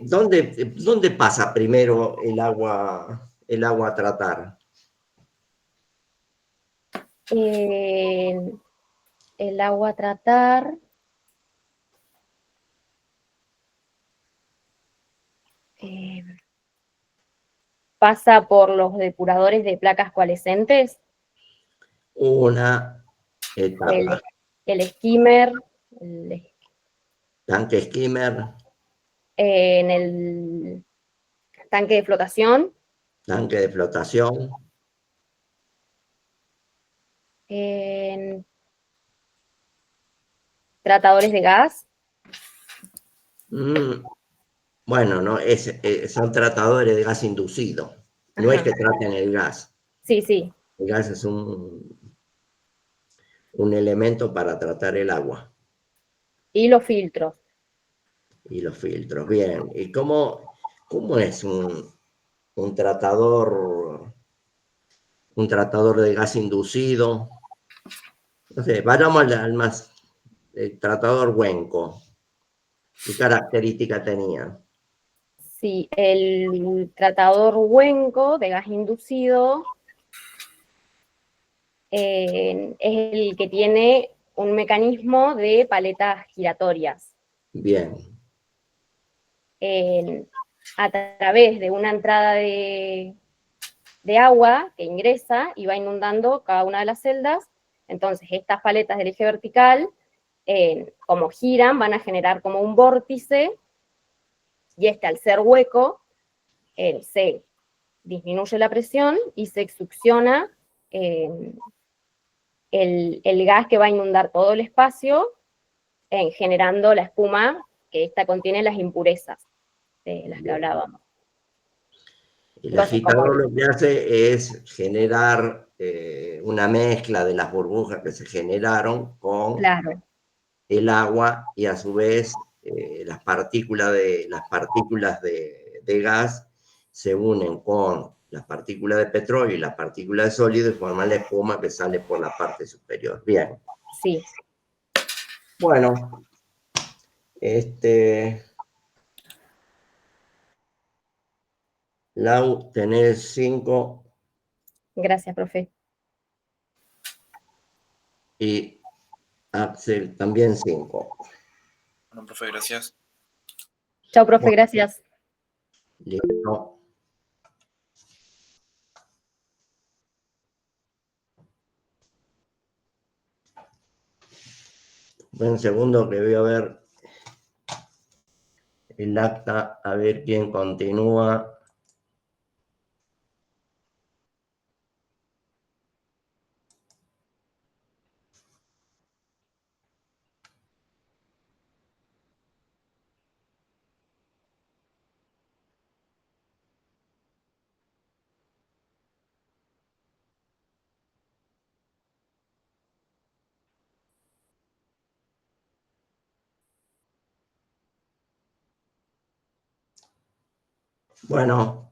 ¿Dónde pasa primero el agua a tratar? El agua a tratar pasa por los depuradores de placas coalescentes, Una el, etapa. el skimmer, el- Tanque skimmer, en el tanque de flotación, tanque de flotación, en tratadores de gas. bueno, no, son tratadores de gas inducido. No es Ajá. que traten el gas. Sí, sí. El gas es un elemento para tratar el agua Y los filtros. y los filtros. Bien, ¿y cómo es un tratador de gas inducido? No sé, vayamos al más, el tratador Wenco. ¿Qué característica tenía? Sí, el tratador Wenco de gas inducido es el que tiene un mecanismo de paletas giratorias. Bien, A través de una entrada de agua que ingresa y va inundando cada una de las celdas. Entonces, estas paletas del eje vertical, como giran, van a generar como un vórtice, y al ser hueco, se disminuye la presión y se succiona el gas que va a inundar todo el espacio, generando la espuma que esta contiene las impurezas de las que bien. hablábamos. El Entonces, como, agitador lo que hace es generar una mezcla de las burbujas que se generaron con claro, el agua y a su vez las partículas de gas se unen con las partículas de petróleo y las partículas de sólido y forman la espuma que sale por la parte superior. Bien. sí. Bueno, Lau, tenés 5 Gracias, profe. y Axel también 5. Bueno, profe, gracias. Chao, profe, Bueno, gracias. listo. Un segundo que voy a ver el acta, a ver quién continúa. Bueno,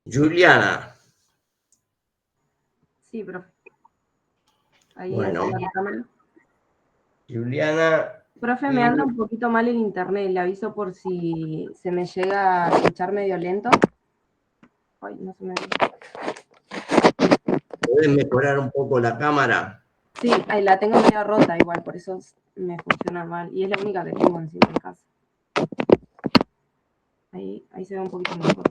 Juliana. Sí, profe. Ahí Bueno, enciendo la cámara. Juliana. Profe, me anda un poquito mal el internet. Le aviso por si se me llega a escuchar medio lento. Ay, no se me ve. ¿Podés mejorar un poco la cámara? Sí, ahí la tengo medio rota igual, por eso me funciona mal. Y es la única que tengo encima en casa. Ahí se ve un poquito mejor.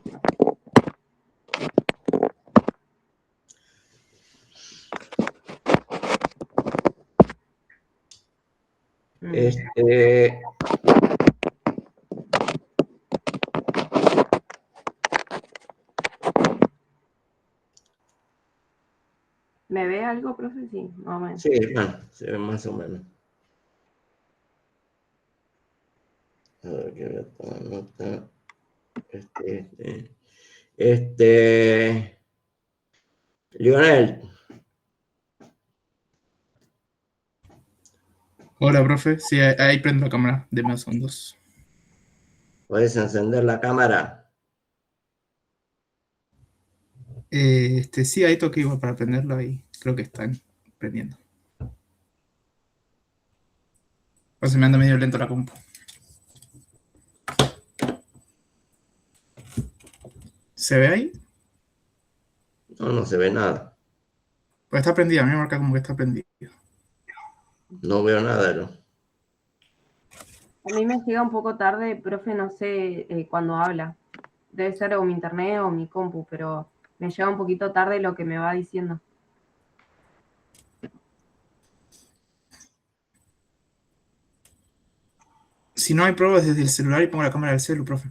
¿Me ve algo, profe? Sí, más o menos. Sí, bueno, se ve más o menos. A ver, que voy a tomar nota. Lionel. Hola, profe. Sí, ahí prendo la cámara. Deme 2 segundos. ¿Puedes encender la cámara? Sí, ahí toqué igual para prenderlo y creo que está prendiendo. O se me anda medio lento la compu. ¿Se ve ahí? No, no se ve nada. Pues está prendida, a mí me marca como que está prendida. No veo nada, ¿no? A mí me llega un poco tarde, profe, no sé cuándo habla. Debe ser o mi internet o mi compu, pero me llega un poquito tarde lo que me va diciendo. Si no hay pruebas desde el celular y pongo la cámara del celu, profe.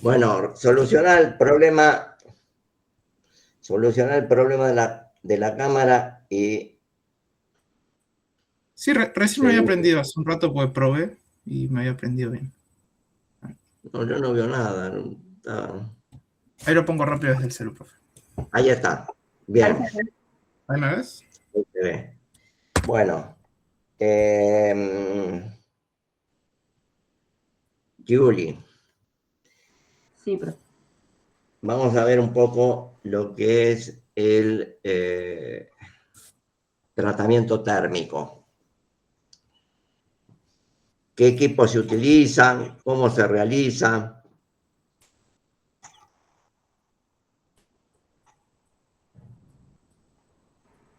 Bueno, solucionar el problema de la cámara y Sí, recién me había prendido hace un rato, pues probé y me había prendido bien. no, yo no veo nada. Ahí lo pongo rápido desde el celu, profe. Ahí está. Bien. Ahí se ve. ¿Ahí me ves? Ahí se ve. Bueno. Julie, Sí, profe. vamos a ver un poco lo que es el tratamiento térmico. ¿Qué equipos se utilizan? ¿Cómo se realiza?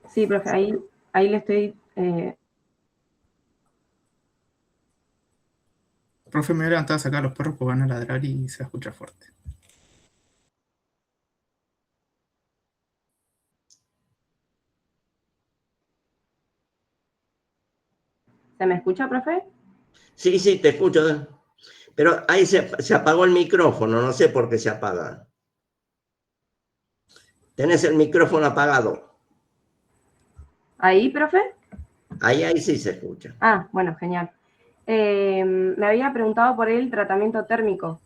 Sí, profe, ahí le estoy... Profe, me voy a levantar a sacar a los perros porque van a ladrar y se escucha fuerte. ¿Se me escucha, profe? Sí, sí, te escucho. Pero ahí se apagó el micrófono, no sé por qué se apaga. ¿Tenés el micrófono apagado? ¿Ahí, profe? Ahí sí se escucha. Ah, bueno, genial. Me había preguntado por el tratamiento térmico.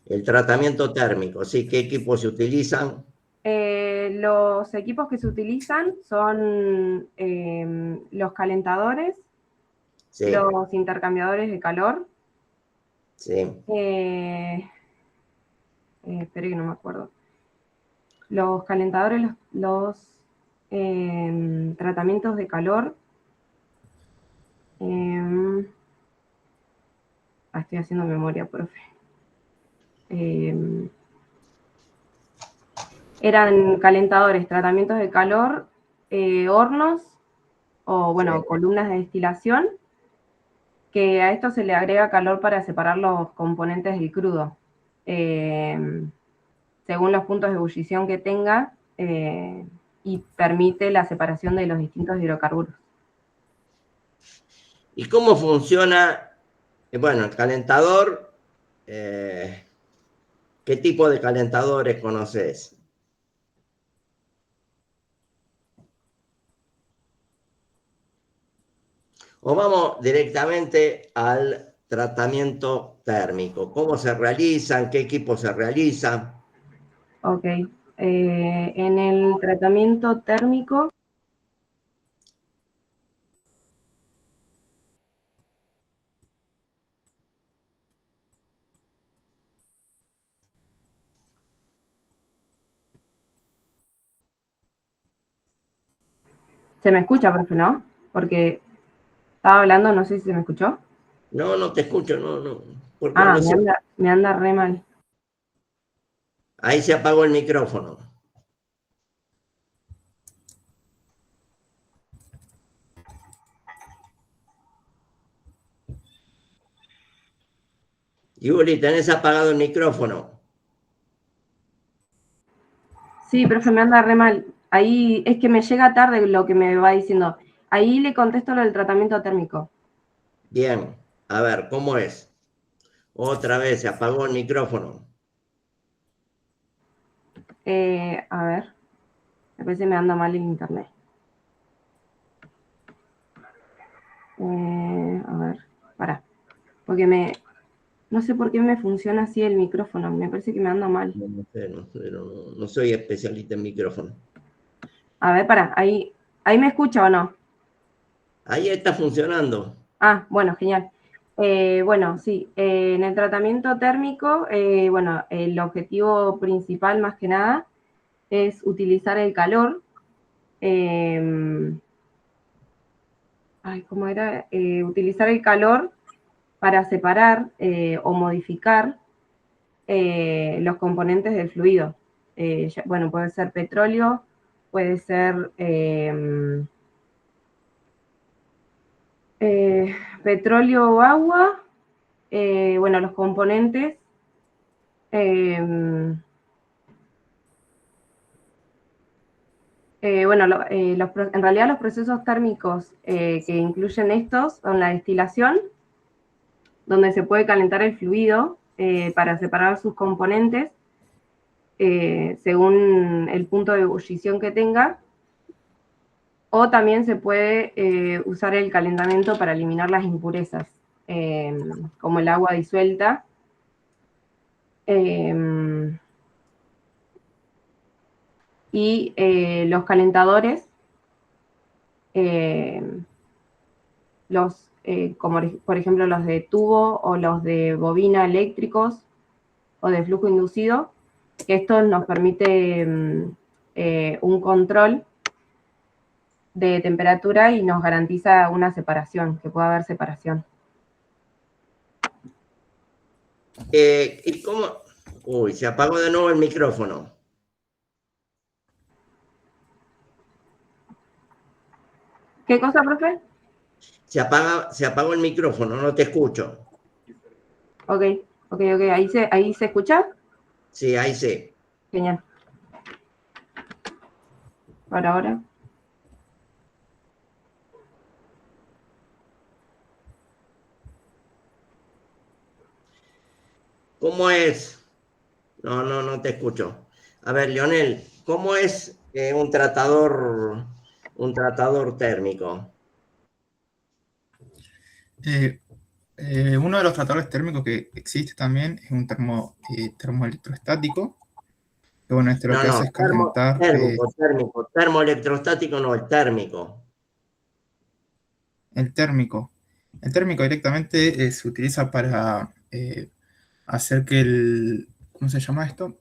El tratamiento térmico, sí, ¿qué equipos se utilizan? Los equipos que se utilizan son los calentadores, Sí, los intercambiadores de calor. sí. Espere que no me acuerdo. Los calentadores, los tratamientos de calor. Estoy haciendo memoria, profe. Eran calentadores, tratamientos de calor, hornos o, bueno, Sí. columnas de destilación, que a esto se le agrega calor para separar los componentes del crudo. Según los puntos de ebullición que tenga, y permite la separación de los distintos hidrocarburos. ¿Y cómo funciona? Bueno, el calentador, ¿qué tipo de calentadores conoces? O vamos directamente al tratamiento térmico. ¿Cómo se realizan? ¿Qué equipo se realiza? Ok. En el tratamiento térmico, se me escucha, profe, ¿no? Porque estaba hablando, no sé si se me escuchó. No, no te escucho, no, no. Porque Ah, no sé. me anda re mal. Ahí se apagó el micrófono. Yuli, tenés apagado el micrófono. Sí, profe, me anda re mal. Ahí es que me llega tarde lo que me va diciendo. Ahí le contesto lo del tratamiento térmico. Bien, a ver, ¿cómo es? Otra vez se apagó el micrófono. A ver, a veces me anda mal el internet. A ver, para. Porque no sé por qué me funciona así el micrófono. Me parece que me anda mal. No sé, no soy especialista en micrófono. A ver, para. Ahí me escucha o no. Ahí está funcionando. Ah, bueno, genial. Bueno, sí, en el tratamiento térmico, bueno, el objetivo principal más que nada es utilizar el calor ¿cómo era? Utilizar el calor para separar o modificar los componentes del fluido. Bueno, puede ser petróleo, puede ser petróleo o agua, bueno, los componentes, bueno, en realidad los procesos térmicos que incluyen estos son la destilación, donde se puede calentar el fluido para separar sus componentes según el punto de ebullición que tenga, o también se puede usar el calentamiento para eliminar las impurezas, como el agua disuelta. Y los calentadores, como por ejemplo los de tubo o los de bobina eléctricos o de flujo inducido, que esto nos permite un control de temperatura y nos garantiza una separación, que pueda haber separación. ¿Y cómo? Uy, se apagó de nuevo el micrófono. ¿Qué cosa, profe? Se apagó el micrófono, no te escucho. Ok. ¿Ahí se escucha? Sí, ahí sí. Genial. Ahora. ¿Cómo es? No te escucho. A ver, Leonel, ¿cómo es un tratador térmico? Uno de los tratadores térmicos que existe también es un termoelectrostático. Que bueno, lo que hace es calentar. Térmico. Termoelectrostático no, el térmico. El térmico. El térmico directamente se utiliza para hacer que ¿cómo se llama esto?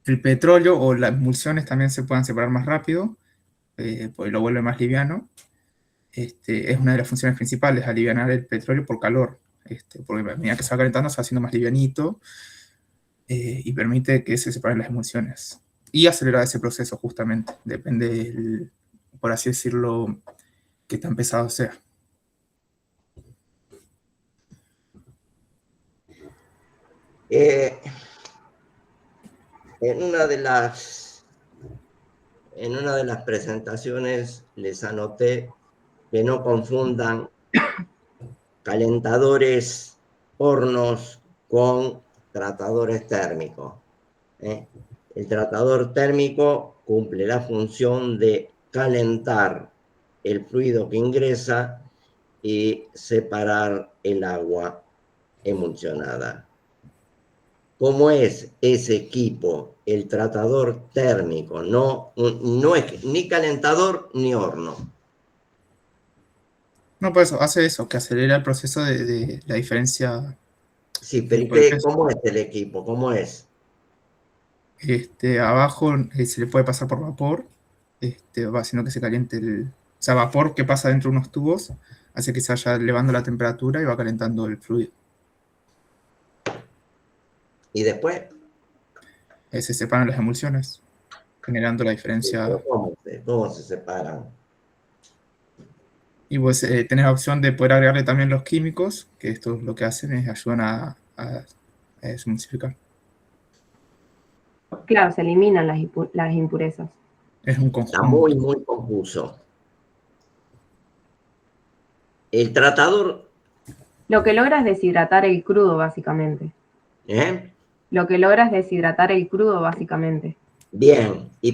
El petróleo o las emulsiones también se puedan separar más rápido, porque lo vuelve más liviano. Es una de las funciones principales, alivianar el petróleo por calor, porque a medida que se va calentando se va haciendo más livianito y permite que se separen las emulsiones. Y acelerar ese proceso justamente, depende, por así decirlo, qué tan pesado sea. En una de las presentaciones les anoté que no confundan calentadores, hornos con tratadores térmicos. El tratador térmico cumple la función de calentar el fluido que ingresa y separar el agua emulsionada. ¿Cómo es ese equipo? El tratador térmico, no es ni calentador ni horno. No, pues hace eso, que acelera el proceso de la diferencia. Sí, pero ¿cómo es el equipo? ¿Cómo es? Abajo se le puede pasar por vapor, va haciendo que se caliente o sea, vapor que pasa dentro de unos tubos, hace que se vaya elevando la temperatura y va calentando el fluido. ¿Y después? Se separan las emulsiones, generando la diferencia. ¿Cómo se separan? Y pues tenés la opción de poder agregarle también los químicos, que esto lo que hacen es ayudan a desemulsificar. Claro, se eliminan las impurezas. Es un conjunto. Está muy, muy confuso. El tratador... Lo que logra es deshidratar el crudo, básicamente. Lo que logra es deshidratar el crudo, básicamente. Bien, ¿y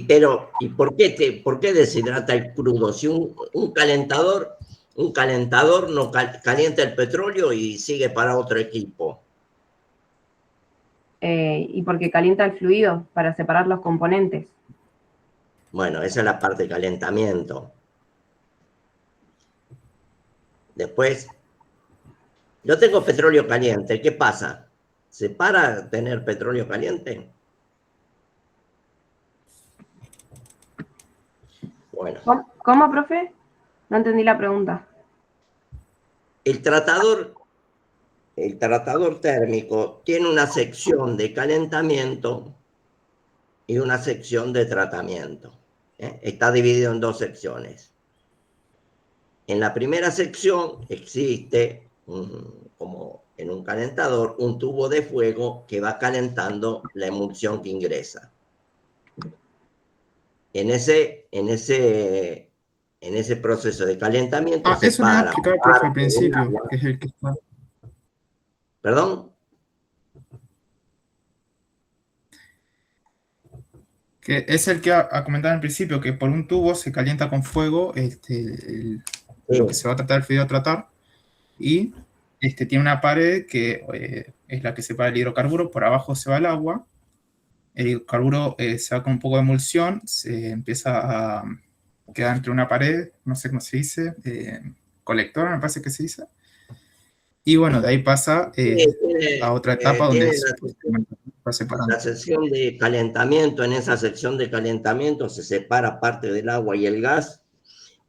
por qué deshidrata el crudo? Si un calentador no calienta el petróleo y sigue para otro equipo. Y porque calienta el fluido para separar los componentes. Bueno, esa es la parte de calentamiento. Después, yo tengo petróleo caliente, ¿qué pasa? ¿Se para tener petróleo caliente? Bueno, ¿Cómo, profe? No entendí la pregunta. el tratador térmico tiene una sección de calentamiento y una sección de tratamiento. Está dividido en dos secciones. En la primera sección existe, como en un calentador, un tubo de fuego que va calentando la emulsión que ingresa. En ese proceso de calentamiento se Eso me iba a para explicar, profe, al parte del principio, agua. que es el que está. ¿Perdón? Que es el que ha comentado al principio, que por un tubo se calienta con fuego lo que se va a tratar el fideo a tratar, y tiene una pared que es la que separa el hidrocarburo, por abajo se va el agua, el hidrocarburo se va con un poco de emulsión, se empieza a quedar entre una pared, no sé cómo se dice, colectora me parece que se dice, y bueno, de ahí pasa a otra etapa donde Tiene se va separando. la sección de calentamiento. En esa sección de calentamiento se separa parte del agua y el gas.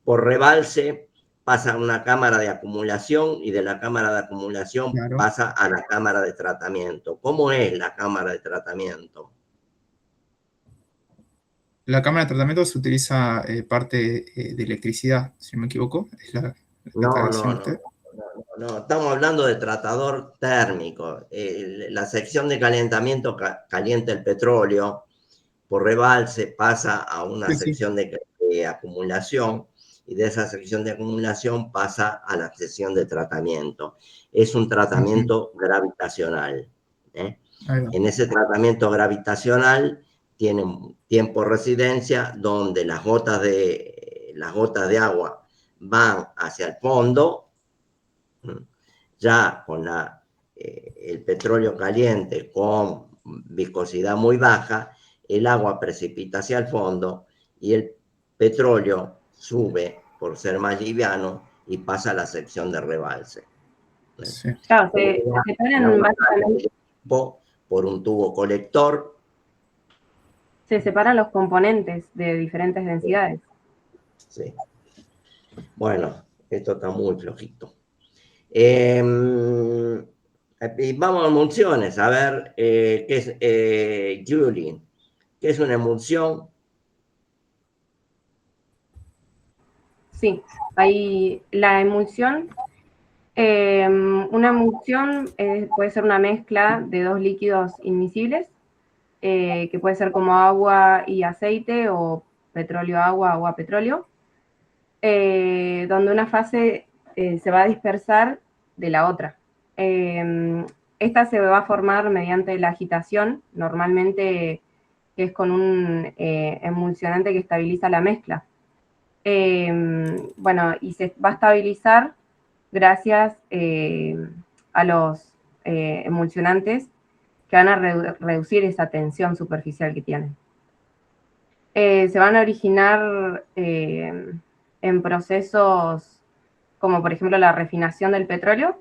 Por rebalse pasa a una cámara de acumulación y de la cámara de acumulación Claro. pasa a la cámara de tratamiento. ¿Cómo es la cámara de tratamiento? La cámara de tratamiento se utiliza parte de electricidad, si no me equivoco, es la que está diciendo usted. No, estamos hablando de tratador térmico. La sección de calentamiento calienta el petróleo, por rebalse pasa a una Sí, sí. sección de acumulación, y de esa sección de acumulación pasa a la sección de tratamiento. Es un tratamiento gravitacional. Ahí va. En ese tratamiento gravitacional tiene un tiempo de residencia donde las gotas de agua van hacia el fondo, ya con el petróleo caliente con viscosidad muy baja, el agua precipita hacia el fondo y el petróleo sube por ser más liviano y pasa a la sección de rebalse. Sí. Claro, se separan básicamente, Por un tubo colector. se separan los componentes de diferentes densidades. Sí. Bueno, esto está muy flojito. Y vamos a emulsiones, a ver qué es Julie. ¿Qué es una emulsión? Sí, hay la emulsión. Una emulsión puede ser una mezcla de dos líquidos inmiscibles, que puede ser como agua y aceite o petróleo-agua, agua-petróleo, donde una fase se va a dispersar de la otra. Esta se va a formar mediante la agitación, normalmente que es con un emulsionante que estabiliza la mezcla. Bueno, y se va a estabilizar gracias a los emulsionantes que van a reducir esa tensión superficial que tienen. Se van a originar en procesos como por ejemplo la refinación del petróleo,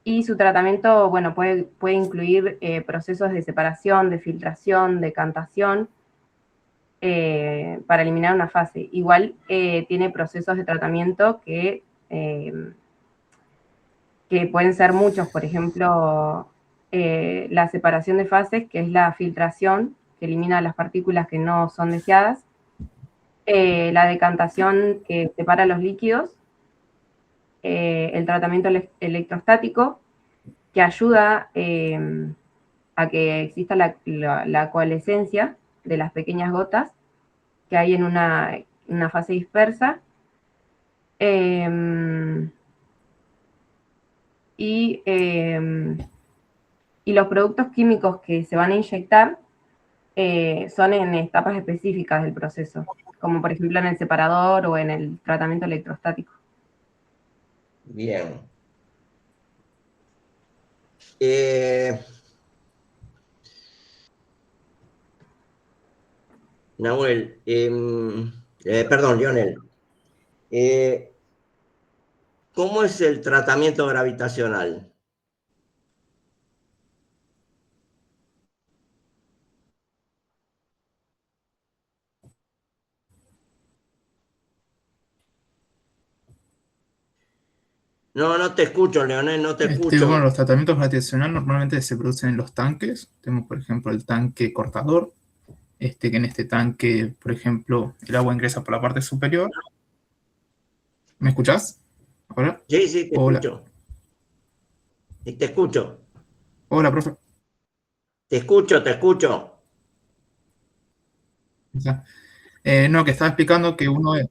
y su tratamiento, bueno, puede incluir procesos de separación, de filtración, de decantación, para eliminar una fase. Igual tiene procesos de tratamiento que pueden ser muchos, por ejemplo, la separación de fases, que es la filtración, que elimina las partículas que no son deseadas, la decantación, que separa los líquidos, el tratamiento electrostático, que ayuda a que exista la coalescencia de las pequeñas gotas que hay en una fase dispersa. Y los productos químicos que se van a inyectar son en etapas específicas del proceso, como por ejemplo en el separador o en el tratamiento electrostático. Bien. Nahuel, perdón, Lionel. ¿Cómo es el tratamiento gravitacional? No, no te escucho, Leonel, no te escucho. Bueno, los tratamientos gravitacionales normalmente se producen en los tanques. Tenemos, por ejemplo, el tanque cortador, que en este tanque, por ejemplo, el agua ingresa por la parte superior. ¿Me escuchás? ¿Ahora? Sí, sí, te Hola. escucho. Sí, te escucho. Hola, profe. Te escucho, te escucho. No, que estaba explicando que uno de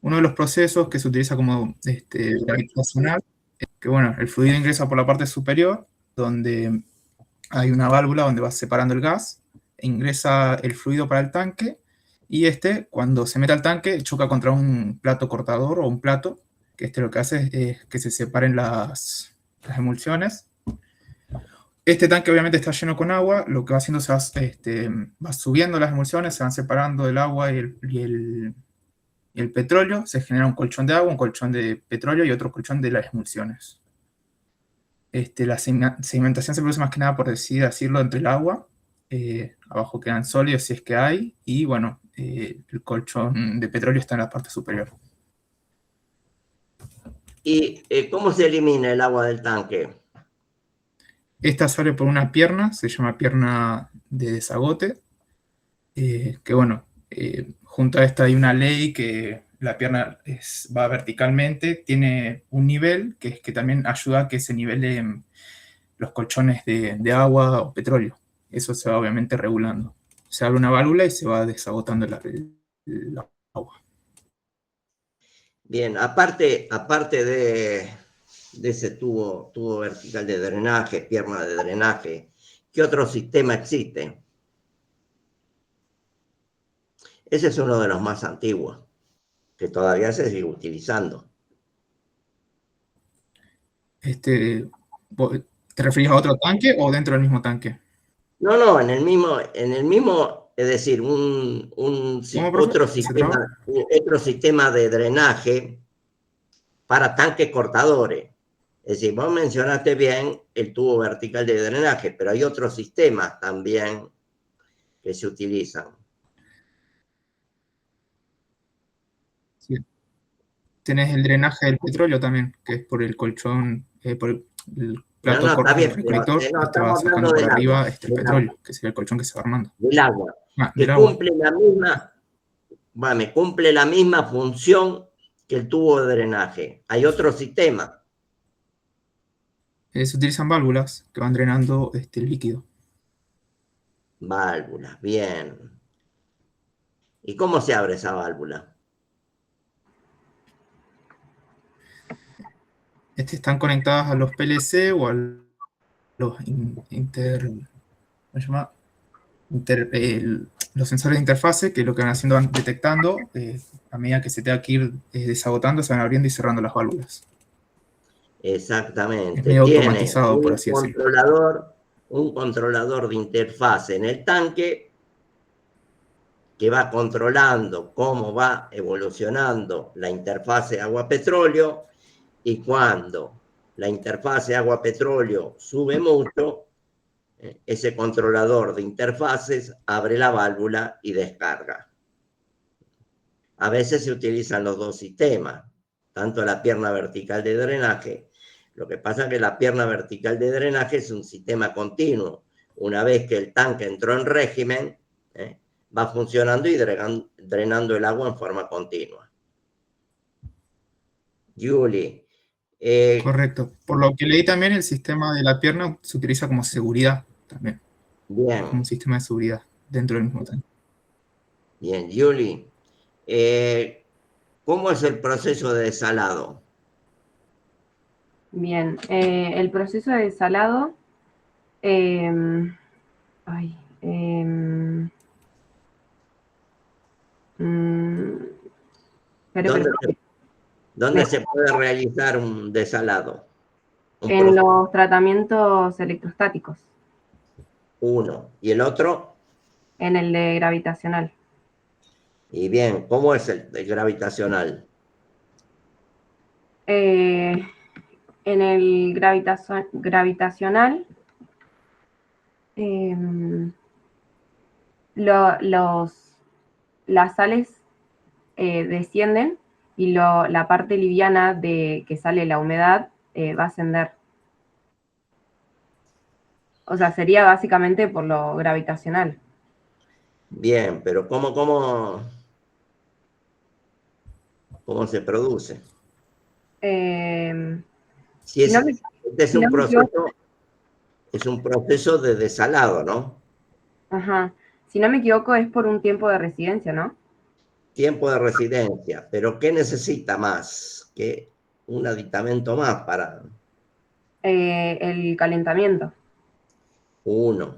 los procesos que se utiliza como gravitacional, es que bueno, el fluido ingresa por la parte superior, donde hay una válvula donde va separando el gas, e ingresa el fluido para el tanque, y cuando se mete al tanque, choca contra un plato cortador o un plato, que lo que hace es que se separen las emulsiones. Este tanque obviamente está lleno con agua, lo que va haciendo va subiendo las emulsiones, se van separando el agua y el petróleo, se genera un colchón de agua, un colchón de petróleo y otro colchón de las emulsiones. La sedimentación se produce más que nada, por decirlo, entre el agua, abajo quedan sólidos si es que hay, y bueno, el colchón de petróleo está en la parte superior. ¿Y cómo se elimina el agua del tanque? Esta sale por una pierna, se llama pierna de desagote, que bueno, junto a esta hay una ley que la pierna va verticalmente, tiene un nivel que también ayuda a que se nivelen los colchones de agua o petróleo. Eso se va obviamente regulando. Se abre una válvula y se va desagotando el agua. Bien, aparte de ese tubo vertical de drenaje, pierna de drenaje, ¿qué otro sistema existe? Ese es uno de los más antiguos, que todavía se sigue utilizando. ¿Te referís a otro tanque o dentro del mismo tanque? No, en el mismo, es decir, otro sistema de drenaje para tanques cortadores. Es decir, vos mencionaste bien el tubo vertical de drenaje, pero hay otros sistemas también que se utilizan. Sí. Tenés el drenaje del petróleo también, que es por el colchón, por el plato Está bien, recolector, pero va estamos sacando hablando por del arriba agua, el petróleo, que sería el colchón que se va armando. del agua, Del que agua. cumple la misma función que el tubo de drenaje. Hay otro sistema. Se utilizan válvulas que van drenando el líquido. Válvulas, bien. ¿Y cómo se abre esa válvula? Están conectadas a los PLC o a los los sensores de interfase, que lo que van haciendo van detectando, a medida que se tenga que ir desagotando, se van abriendo y cerrando las válvulas. Exactamente. Es medio Tiene automatizado, por así decirlo. Un controlador de interfase en el tanque que va controlando cómo va evolucionando la interfase agua-petróleo, y cuando la interfase agua-petróleo sube mucho, ese controlador de interfaces abre la válvula y descarga. A veces se utilizan los dos sistemas, tanto la pierna vertical de drenaje. Lo que pasa es que la pierna vertical de drenaje es un sistema continuo. Una vez que el tanque entró en régimen, va funcionando y drenando el agua en forma continua. Julie. Correcto. Por lo que leí también, el sistema de la pierna se utiliza como seguridad también. Bien. Como un sistema de seguridad dentro del mismo tanque. Bien, Julie. ¿Cómo es el proceso de desalado? Bien, el proceso de desalado, ¿Dónde se puede realizar un desalado? En los tratamientos electrostáticos. Uno. ¿Y el otro? En el de gravitacional. Y bien, ¿cómo es el gravitacional? En el gravitacional, las sales descienden y la parte liviana de que sale la humedad va a ascender. O sea, sería básicamente por lo gravitacional. Bien, pero ¿cómo se produce? Si Si es, no me, este si no me equivoco, es un proceso de desalado, ¿no? ajá, si no me equivoco es por un tiempo de residencia, ¿no? Tiempo de residencia, pero ¿qué necesita más que un aditamento más para El calentamiento. uno?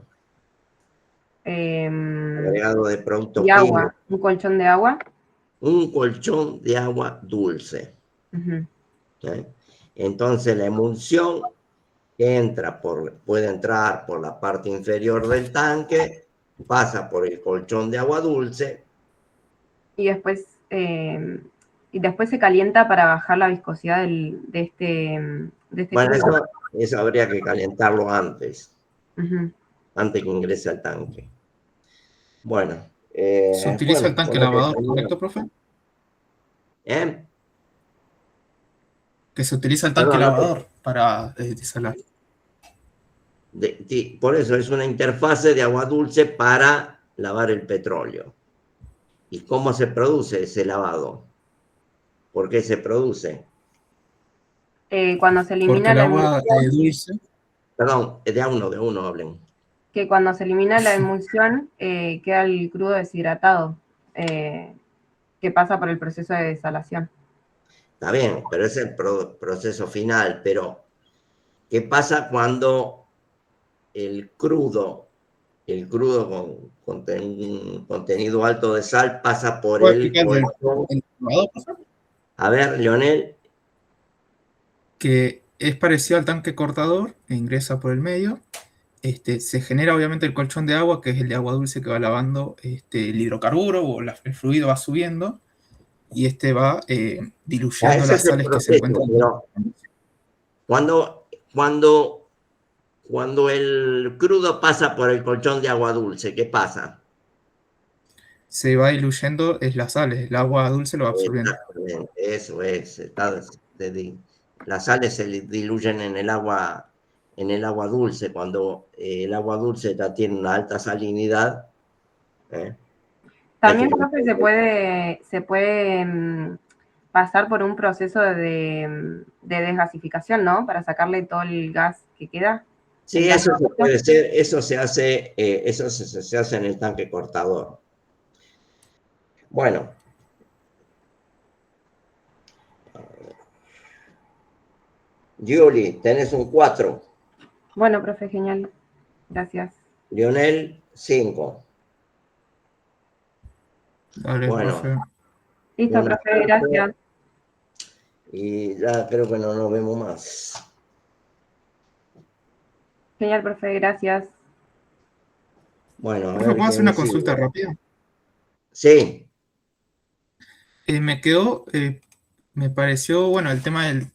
Eh, Agregado de producto y químico, agua, un colchón de agua. un colchón de agua dulce. Ujú. ¿Eh? Entonces la emulsión puede entrar por la parte inferior del tanque, pasa por el colchón de agua dulce. Y después, y después se calienta para bajar la viscosidad de este Bueno, crudo. eso habría que calentarlo antes, Ujú. antes que ingrese al tanque. Bueno, ¿Se utiliza el tanque con lo que lavador, tenía. correcto, profe? ¿Eh? Que se utiliza el tanque Perdón, lavador para desalar. sí, por eso es una interfase de agua dulce para lavar el petróleo. ¿Y cómo se produce ese lavado? ¿Por qué se produce? Cuando se Porque elimina el la agua emulsión, dulce, Perdón, de uno hablen. que cuando se elimina la emulsión queda el crudo deshidratado, eh, que pasa por el proceso de desalación. Está bien, pero es el proceso final. Pero, ¿qué pasa cuando el crudo con un contenido alto de sal pasa por ¿puedo el explicar colchón? del lavado, profe? A ver, Leonel. Que es parecido al tanque cortador, e ingresa por el medio. Se genera obviamente el colchón de agua, que es el de agua dulce que va lavando el hidrocarburo o el fluido va subiendo y va diluyendo Ese las es el sales que se proceso, encuentran. pero cuando, cuando, cuando el crudo pasa por el colchón de agua dulce, ¿qué pasa? Se va diluyendo es las sales, el agua dulce lo va absorbiendo. Exactamente, eso es. Las sales se diluyen en el agua dulce. Cuando el agua dulce ya tiene una alta salinidad, ¿eh? También, profe, se puede pasar por un proceso de desgasificación, ¿no? Para sacarle todo el gas que queda. Sí, El gas eso se gaseoso. puede hacer, eso se hace en el tanque cortador. Bueno, Julie, tenés un 4. Bueno, profe, genial. Gracias. Lionel, 5. Dale, Bueno, profe. Listo, buena profe, suerte gracias. y ya creo que no nos vemos más. Genial, profe, gracias. Bueno, a Profe, ver ¿puedo hacer quién una consulta sigue. rápida? Sí, Me quedó, me pareció, bueno, el tema del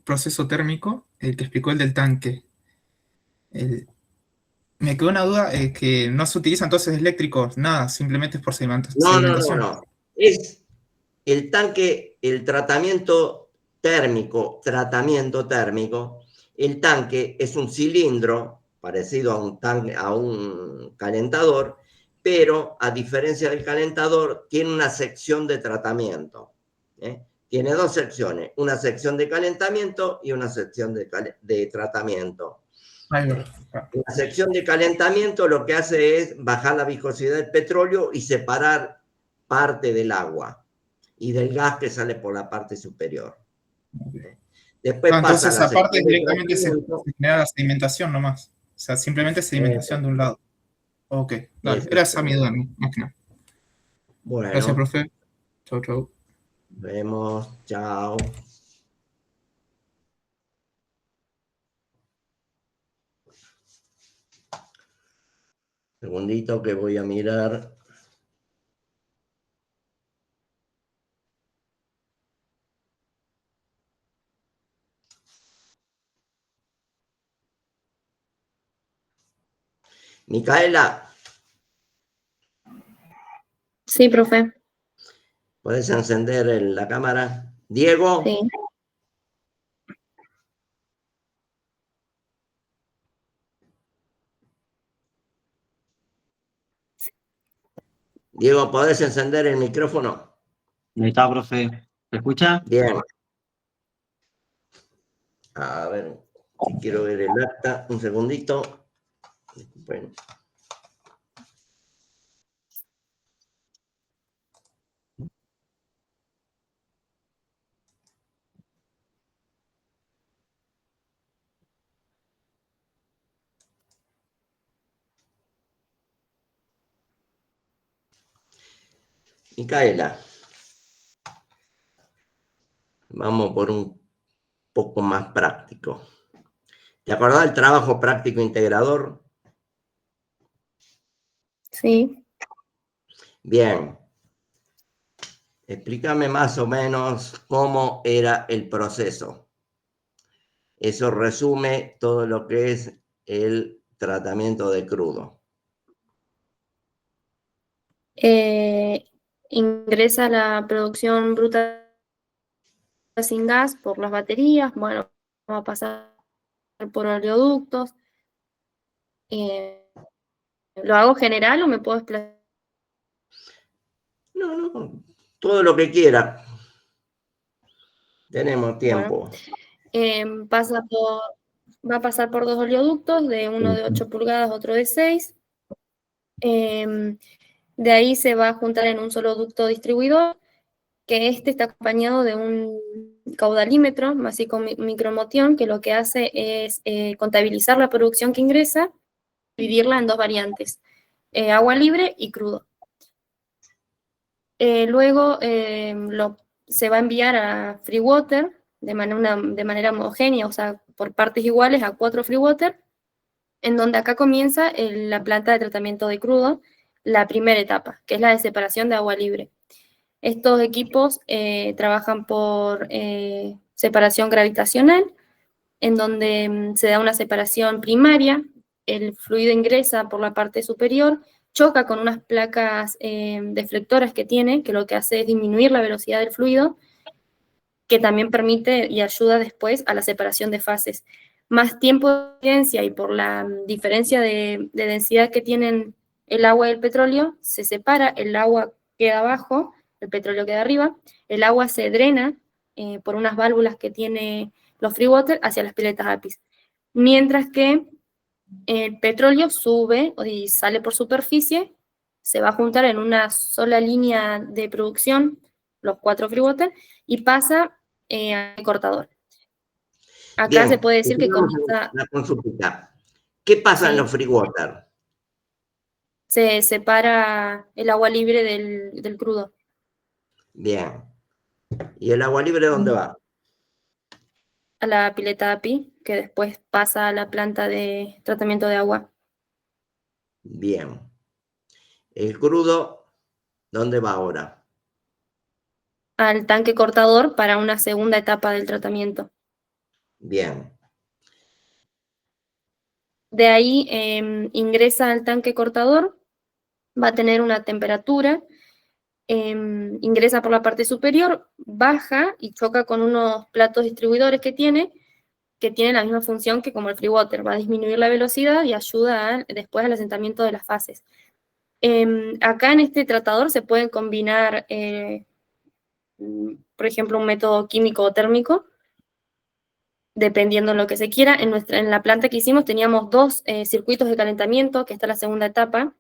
proceso térmico, el que explicó el del tanque. El- Me quedó una duda, que no se utiliza entonces eléctricos, nada, simplemente es por sedimentación. no. Es el tanque, el tratamiento térmico. El tanque es un cilindro parecido a un calentador, pero a diferencia del calentador, tiene una sección de tratamiento. ¿Eh? Tiene dos secciones, una sección de calentamiento y una sección de tratamiento. Ahí ¿Eh? va. La sección de calentamiento lo que hace es bajar la viscosidad del petróleo y separar parte del agua y del gas que sale por la parte superior. Después pasa a Entonces, la aparte sección de directamente tratamiento. se genera la sedimentación nomás. O sea, simplemente sedimentación de un lado. Ok, dale. Era esa mi duda, más que nada. Gracias, Bueno, profe. Chau, chau. vemos, chao. Segundito que voy a mirar. Micaela, Sí, profe. ¿podés encender la cámara? Diego, Sí. Diego, ¿podés encender el micrófono? Ahí está, profe. ¿Se escucha? Bien. A ver, si quiero ver el acta, un segundito. Bueno. Micaela, vamos por un poco más práctico. ¿Te acordás del trabajo práctico integrador? Sí. Bien. Explícame más o menos cómo era el proceso. Eso resume todo lo que es el tratamiento de crudo. Ingresa la producción bruta sin gas por las baterías, bueno, va a pasar por oleoductos. ¿Lo hago general o me puedo desplazar? No, todo lo que quiera. Tenemos tiempo. Va a pasar por dos oleoductos, uno de 8 pulgadas, otro de 6. De ahí se va a juntar en un solo ducto distribuidor, que está acompañado de un caudalímetro, así con micromotión, que lo que hace es contabilizar la producción que ingresa, dividirla en dos variantes, agua libre y crudo. Luego se va a enviar a free water de manera homogénea, o sea, por partes iguales a 4 free water, en donde acá comienza la planta de tratamiento de crudo, la primera etapa, que es la de separación de agua libre. Estos equipos trabajan por separación gravitacional, en donde se da una separación primaria, el fluido ingresa por la parte superior, choca con unas placas deflectoras que tiene, que lo que hace es disminuir la velocidad del fluido, que también permite y ayuda después a la separación de fases. Más tiempo de experiencia y por la diferencia de densidad que tienen el agua y el petróleo, se separa, el agua queda abajo, el petróleo queda arriba, el agua se drena por unas válvulas que tiene los free water hacia las piletas APIs. Mientras que el petróleo sube y sale por superficie, se va a juntar en una sola línea de producción, los 4 free water, y pasa al cortador. Acá Bien, se puede decir que comienza... La consulta. ¿Qué pasa Sí. en los free water? Se separa el agua libre del crudo. Bien. ¿Y el agua libre dónde va? A la pileta API, que después pasa a la planta de tratamiento de agua. Bien. ¿El crudo dónde va ahora? Al tanque cortador para una segunda etapa del tratamiento. Bien. De ahí ingresa al tanque cortador, va a tener una temperatura, ingresa por la parte superior, baja y choca con unos platos distribuidores que tienen la misma función que como el free water, va a disminuir la velocidad y ayuda después al asentamiento de las fases. Acá en este tratador se pueden combinar, por ejemplo, un método químico o térmico, dependiendo de lo que se quiera. En la planta que hicimos teníamos 2 circuitos de calentamiento, que esta es la segunda etapa.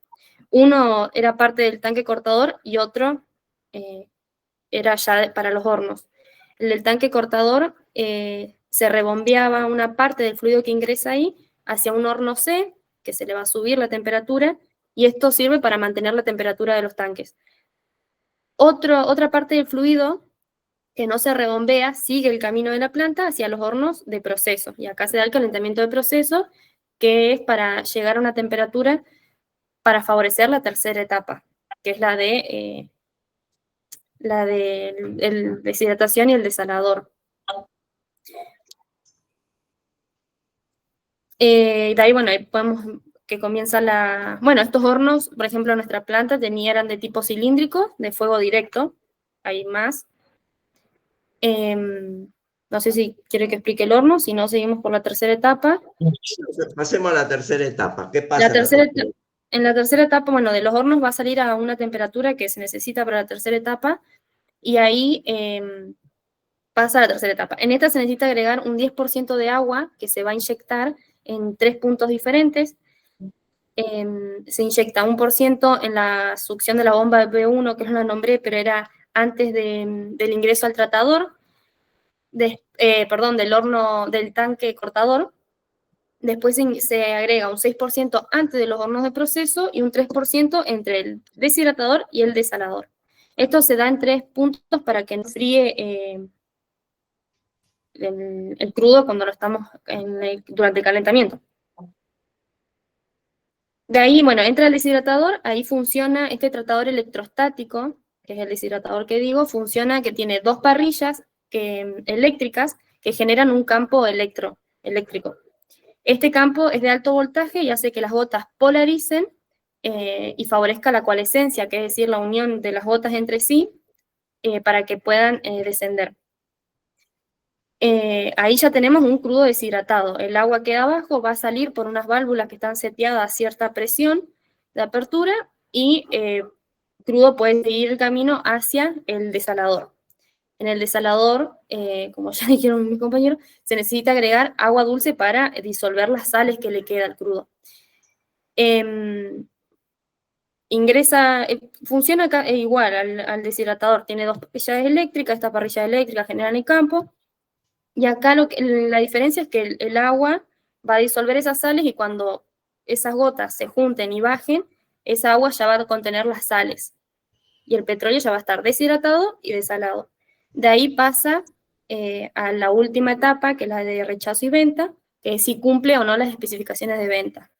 Uno era parte del tanque cortador y otro era ya para los hornos. El del tanque cortador se rebombeaba una parte del fluido que ingresa ahí hacia un horno C, que se le va a subir la temperatura, y esto sirve para mantener la temperatura de los tanques. Otra parte del fluido que no se rebombea sigue el camino de la planta hacia los hornos de proceso, y acá se da el calentamiento de proceso, que es para llegar a una temperatura para favorecer la tercera etapa, que es la de deshidratación y el desalador. De ahí, bueno, ahí podemos que comienza estos hornos, por ejemplo, nuestra planta eran de tipo cilíndrico, de fuego directo, hay más. No sé si quiere que explique el horno, si no, seguimos por la tercera etapa. Pasemos a la tercera etapa. ¿Qué pasa? La tercera etapa, En la tercera etapa, bueno, de los hornos va a salir a una temperatura que se necesita para la tercera etapa, y ahí pasa a la tercera etapa. En esta se necesita agregar un 10% de agua que se va a inyectar en 3 puntos diferentes. Se inyecta 1% en la succión de la bomba de B1, que no la nombré, pero era antes del ingreso al tratador, del horno, del tanque cortador. Después se agrega un 6% antes de los hornos de proceso y un 3% entre el deshidratador y el desalador. Esto se da en 3 puntos para que no fríe el crudo cuando lo estamos durante el calentamiento. De ahí, bueno, entra el deshidratador, ahí funciona este tratador electrostático, que es el deshidratador que digo, funciona que tiene 2 parrillas eléctricas que generan un campo eléctrico. Este campo es de alto voltaje y hace que las gotas polaricen y favorezca la coalescencia, que es decir, la unión de las gotas entre sí para que puedan descender. Ahí ya tenemos un crudo deshidratado. El agua que da abajo va a salir por unas válvulas que están seteadas a cierta presión de apertura y crudo puede seguir el camino hacia el desalador. En el desalador, como ya dijeron mis compañeros, se necesita agregar agua dulce para disolver las sales que le queda al crudo. Funciona igual al deshidratador, tiene 2 parrillas eléctricas, estas parrillas eléctricas generan el campo, y acá la diferencia es que el agua va a disolver esas sales y cuando esas gotas se junten y bajen, esa agua ya va a contener las sales, y el petróleo ya va a estar deshidratado y desalado. De ahí pasa a la última etapa, que es la de rechazo y venta, que es si cumple o no las especificaciones de venta.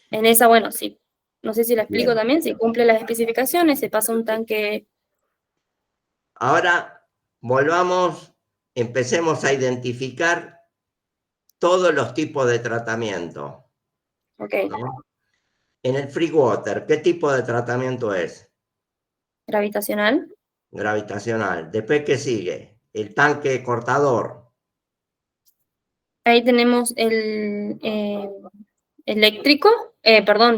En esa, bueno, sí, no sé si la explico Bien. también, si cumple las especificaciones, se pasa un tanque. Ahora empecemos a identificar todos los tipos de tratamiento. Ok, ¿No? En el free water, ¿qué tipo de tratamiento es? gravitacional. Gravitacional. Después, ¿qué sigue? El tanque cortador. Ahí tenemos el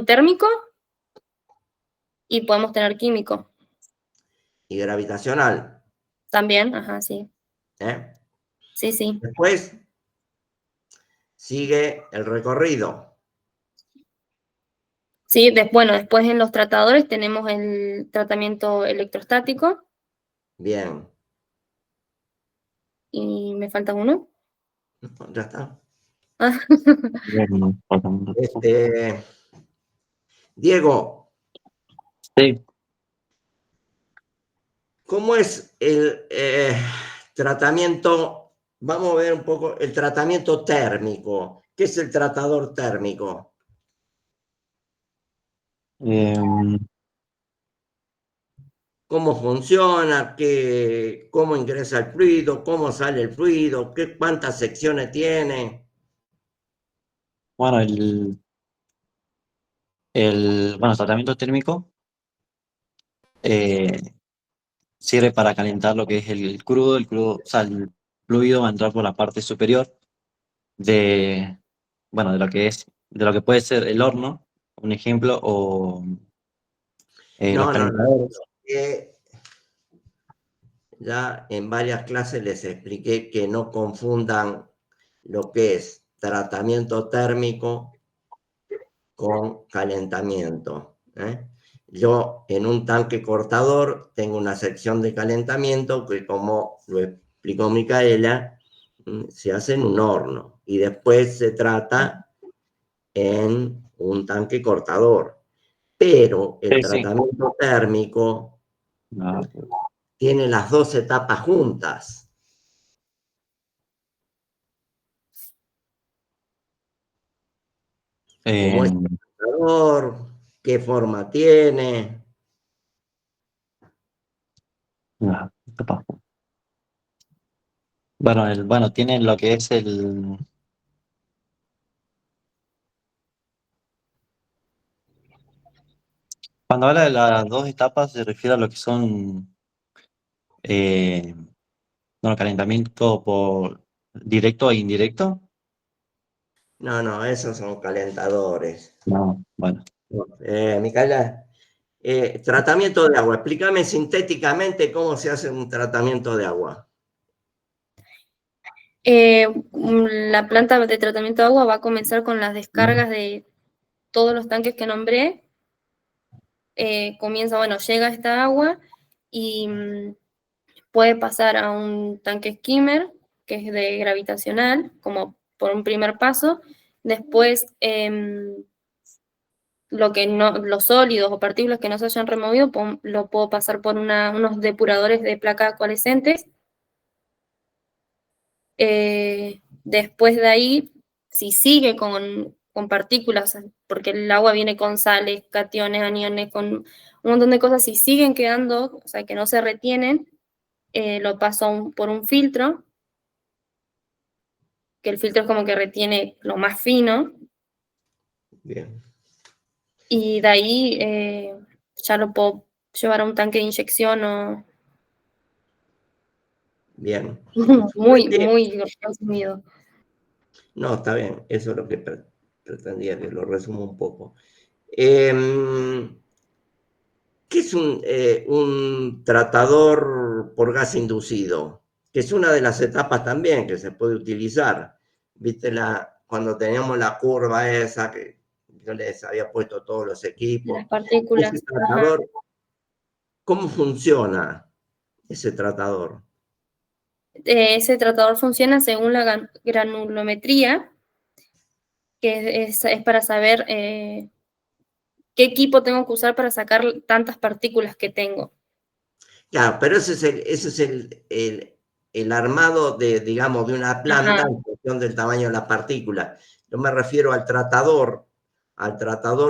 térmico, y podemos tener químico Y gravitacional. también, ajá, sí. ¿Eh? Sí. Después sigue el recorrido. Sí, después en los tratadores tenemos el tratamiento electrostático, Bien. y me falta uno. Ya está. Ah, Diego, Sí. ¿cómo es el tratamiento? Vamos a ver un poco el tratamiento térmico. ¿Qué es el tratador térmico? ¿Cómo funciona? ¿Cómo ingresa el fluido? ¿Cómo sale el fluido? ¿Cuántas secciones tiene? Bueno, el tratamiento térmico sirve para calentar lo que es el crudo. O sea, el fluido va a entrar por la parte superior de lo que puede ser el horno, un ejemplo, o los No. calentadores. Ya en varias clases les expliqué que no confundan lo que es tratamiento térmico con calentamiento. Yo en un tanque cortador tengo una sección de calentamiento que, como lo explicó Micaela, se hace en un horno y después se trata en un tanque cortador. Pero el Sí. tratamiento térmico No. tiene las 2 etapas juntas. ¿Cómo es el tratador? ¿Qué forma tiene? No, capaz. Bueno, tiene lo que es el... Cuando habla de las 2 etapas se refiere a lo que son calentamiento por directo e indirecto. No, esos son calentadores. No, bueno. Micaela, tratamiento de agua. Explícame sintéticamente cómo se hace un tratamiento de agua. La planta de tratamiento de agua va a comenzar con las descargas de todos los tanques que nombré. Comienza, bueno, llega esta agua y puede pasar a un tanque skimmer, que es de gravitacional, como por un primer paso. Después, los sólidos o partículas que no se hayan removido, lo puedo pasar por unos depuradores de placas coalescentes. Después de ahí, si sigue con partículas, porque el agua viene con sales, cationes, aniones, con un montón de cosas, si siguen quedando, o sea, que no se retienen, lo paso por un filtro, que el filtro es como que retiene lo más fino, Bien. y de ahí ya lo puedo llevar a un tanque de inyección o Bien. muy resumido. No, está bien. Eso es lo que pretendía, que lo resumo un poco. ¿Qué es un tratador por gas inducido? Que es una de las etapas también que se puede utilizar. Viste, cuando teníamos la curva esa, que yo les había puesto todos los equipos. Las partículas. Ese tratador, ¿cómo funciona ese tratador? Ese tratador funciona según la granulometría, que es para saber qué equipo tengo que usar para sacar tantas partículas que tengo. Claro, pero ese es el armado de, digamos, de una planta Ajá. en función del tamaño de la partícula. Yo me refiero al tratador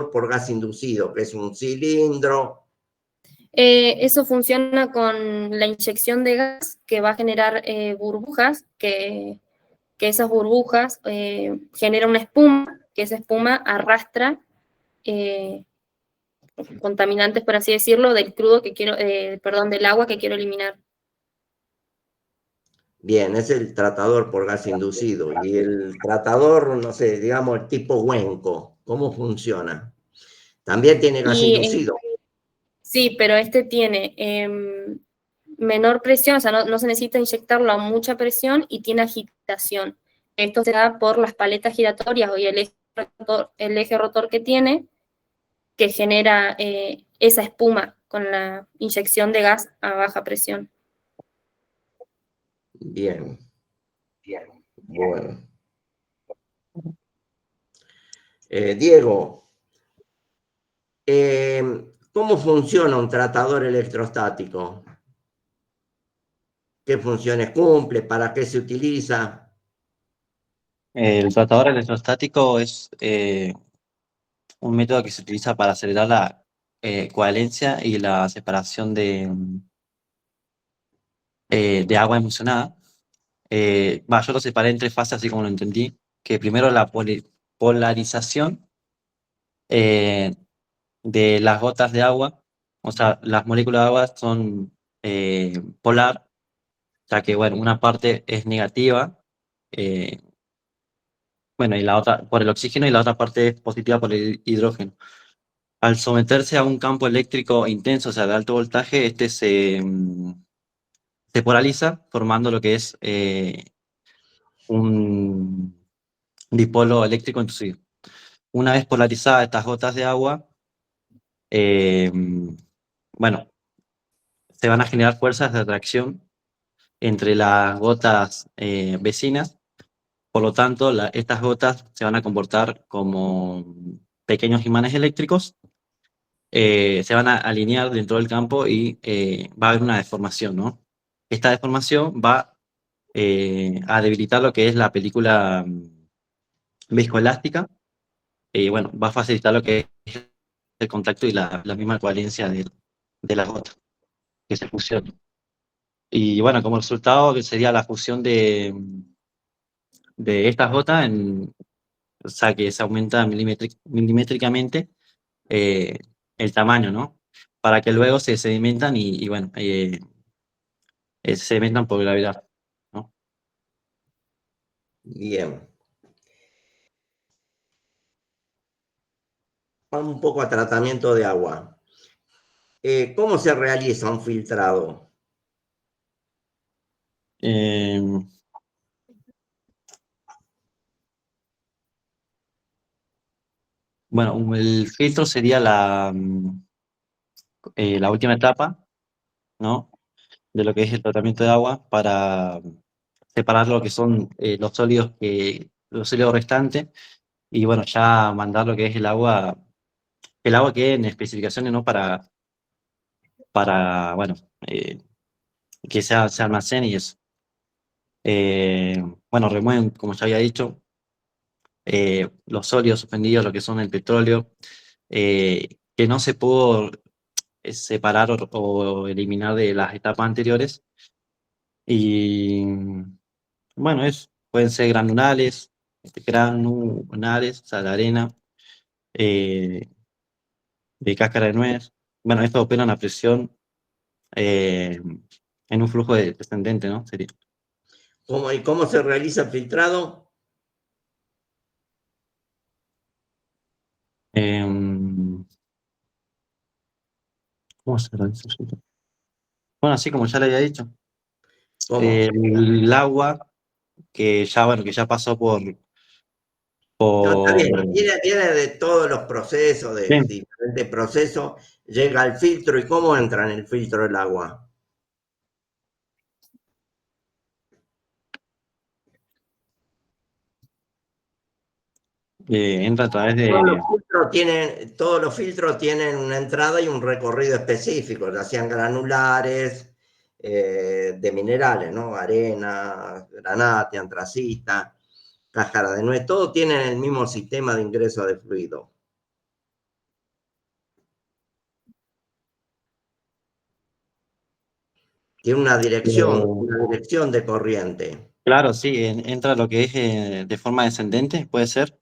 por gas inducido, que es un cilindro. Eso funciona con la inyección de gas que va a generar burbujas, que esas burbujas generan una espuma, que esa espuma arrastra contaminantes, por así decirlo, del crudo que quiero, perdón, del agua que quiero eliminar. Bien, es el tratador por gas inducido. Y el tratador, no sé, digamos, el tipo Wenco, ¿cómo funciona? También tiene gas inducido. Sí, pero este tiene menor presión, o sea, no se necesita inyectarlo a mucha presión y tiene agitación. Esto se da por las paletas giratorias y el eje rotor que tiene, que genera esa espuma con la inyección de gas a baja presión. Bien. Bueno. Diego, ¿cómo funciona un tratador electrostático? ¿Qué funciones cumple? ¿Para qué se utiliza? El tratador electrostático es un método que se utiliza para acelerar la coherencia y la separación de agua emulsionada. Yo lo separé en tres fases, así como lo entendí, que primero la polarización eh, de las gotas de agua, o sea, las moléculas de agua son polar, ya que, bueno, una parte es negativa, eh, bueno, y la otra por el oxígeno y la otra parte es positiva por el hidrógeno. Al someterse a un campo eléctrico intenso, o sea, de alto voltaje, se polariza formando lo que es un dipolo eléctrico inducido. Una vez polarizadas estas gotas de agua, eh, bueno, se van a generar fuerzas de atracción entre las gotas vecinas. Por lo tanto, estas gotas se van a comportar como pequeños imanes eléctricos, se van a alinear dentro del campo y va a haber una deformación, ¿no? Esta deformación va a debilitar lo que es la película viscoelástica y, bueno, va a facilitar lo que es el contacto y la misma coherencia de la gota que se fusiona. Y, bueno, como resultado sería la fusión de estas gotas, o sea, que se aumenta milimétricamente eh, el tamaño, ¿no? Para que luego se sedimentan y bueno, se sedimentan por gravedad, ¿no? Bien. un poco a tratamiento de agua. ¿Cómo se realiza un filtrado? Bueno, el filtro sería la última etapa, ¿no? De lo que es el tratamiento de agua para separar lo que son los sólidos restantes y bueno, ya mandar lo que es el agua que en especificaciones, ¿no? Bueno, que se almacene y eso. Bueno, remueven, como ya había dicho, los sólidos suspendidos, lo que son el petróleo, que no se pudo separar o eliminar de las etapas anteriores. Y bueno, pueden ser granulares, o sea, de arena, de cáscara de nuez. Bueno, esto opera a presión en un flujo descendente, ¿no? Sería. ¿Y cómo se realiza el filtrado? ¿Cómo se realiza el filtro? Bueno, así como ya le había dicho. ¿Cómo? El agua que ya pasó No, está bien, por viene de todos los procesos, de sí, diferentes procesos, llega al filtro. ¿Y cómo entra en el filtro el agua? entra a través de... Todos los filtros tienen una entrada y un recorrido específico, ya sean granulares, de minerales, ¿no? Arena, granate, antracita, cáscara de nuez, todos tienen el mismo sistema de ingreso de fluido. Tiene una dirección de corriente. Claro, sí, entra lo que es de forma descendente, puede ser.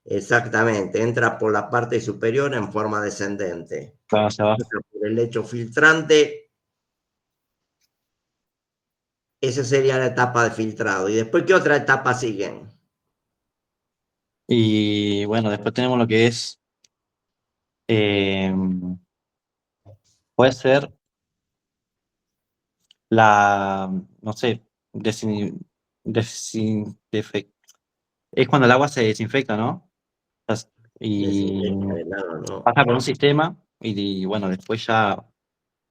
Exactamente, entra por la parte superior en forma descendente. Claro, hacia abajo. Entra por el lecho filtrante. Esa sería la etapa de filtrado. ¿Y después qué otra etapa siguen? Y bueno, después tenemos lo que es, eh, puede ser no sé, es cuando el agua se desinfecta, ¿no? Y Desinfecta el agua, ¿no? pasa por un sistema y bueno, después ya